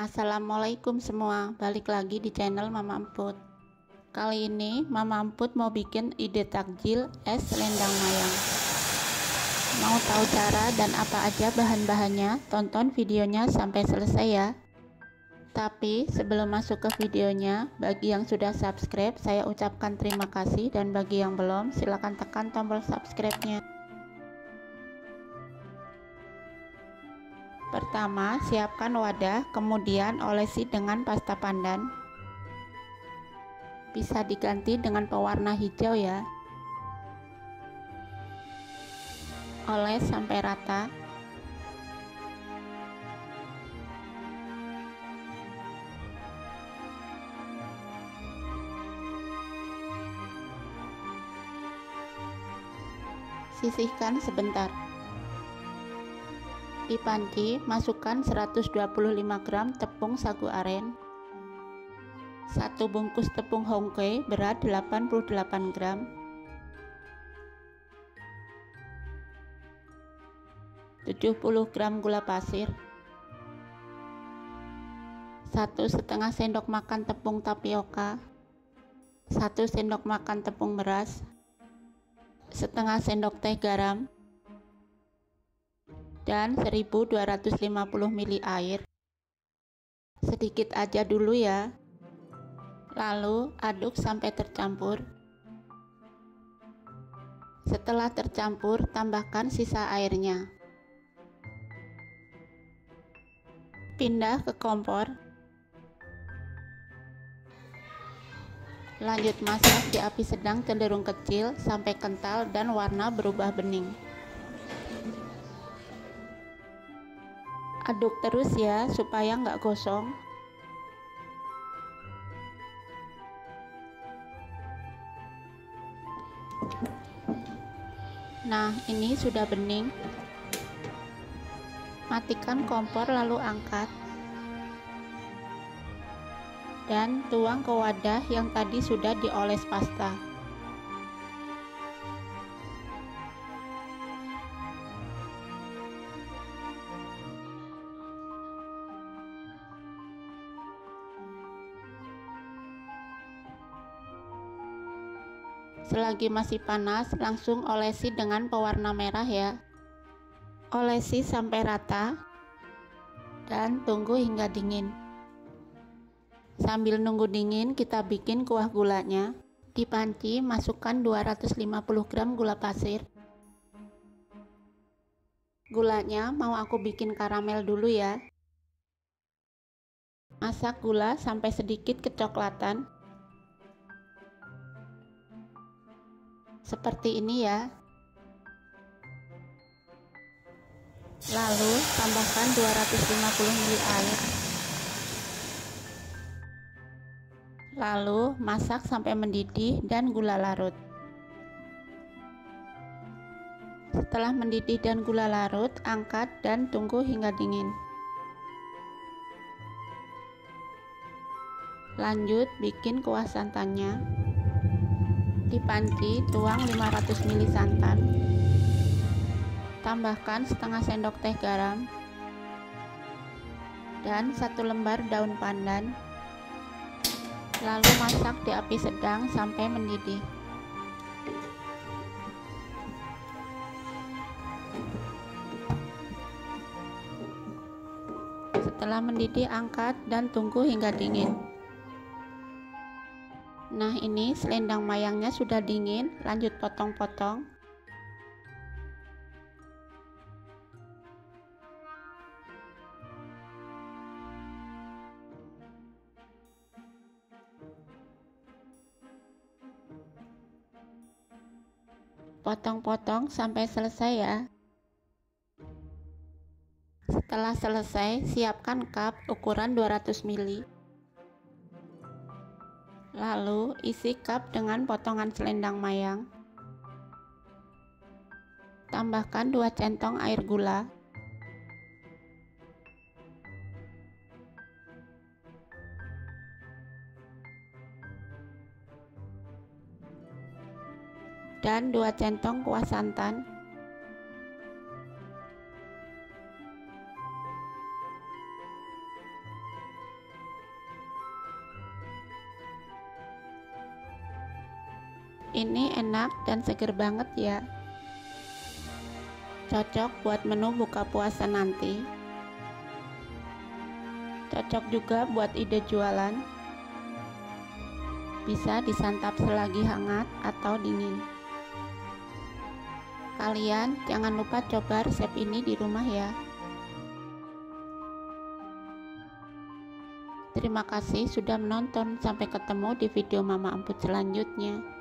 Assalamualaikum semua, balik lagi di channel Mama Emput. Kali ini Mama Emput mau bikin ide takjil es selendang mayang. Mau tahu cara dan apa aja bahan-bahannya? Tonton videonya sampai selesai ya. Tapi sebelum masuk ke videonya, bagi yang sudah subscribe saya ucapkan terima kasih, dan bagi yang belum silahkan tekan tombol subscribe-nya. Pertama, siapkan wadah, kemudian olesi dengan pasta pandan. Bisa diganti dengan pewarna hijau ya. Oles sampai rata. Sisihkan sebentar. Di panci, masukkan 125 gram tepung sagu aren, 1 bungkus tepung hongkwe berat 88 gram, 70 gram gula pasir, 1,5 sendok makan tepung tapioka, 1 sendok makan tepung beras, setengah sendok teh garam, dan 1250 ml air. Sedikit aja dulu ya. Lalu aduk sampai tercampur. Setelah tercampur, tambahkan sisa airnya. Pindah ke kompor. Lanjut masak di api sedang cenderung kecil sampai kental dan warna berubah bening. Aduk terus ya, supaya nggak gosong. Nah, ini sudah bening. Matikan kompor lalu angkat. Dan tuang ke wadah yang tadi sudah dioles pasta. Selagi masih panas, langsung olesi dengan pewarna merah ya. Olesi sampai rata dan tunggu hingga dingin. Sambil nunggu dingin, kita bikin kuah gulanya. Di panci, masukkan 250 gram gula pasir. Gulanya mau aku bikin karamel dulu ya. Masak gula sampai sedikit kecoklatan. Seperti ini ya. Lalu tambahkan 250 ml air. Lalu masak sampai mendidih dan gula larut. Setelah mendidih dan gula larut, angkat dan tunggu hingga dingin. Lanjut bikin kuah santannya. Di panci, tuang 500 ml santan. Tambahkan setengah sendok teh garam dan 1 lembar daun pandan. Lalu masak di api sedang sampai mendidih. Setelah mendidih, angkat dan tunggu hingga dingin. Nah, ini selendang mayangnya sudah dingin, lanjut potong-potong. Potong-potong sampai selesai ya. Setelah selesai, siapkan cup ukuran 200 ml. Lalu isi cup dengan potongan selendang mayang. Tambahkan 2 centong air gula. Dan 2 centong kuah santan. ini enak dan seger banget ya. Cocok buat menu buka puasa nanti. Cocok juga buat ide jualan. Bisa disantap selagi hangat atau dingin. Kalian jangan lupa coba resep ini di rumah ya. Terima kasih sudah menonton. Sampai ketemu di video Mama Amput selanjutnya.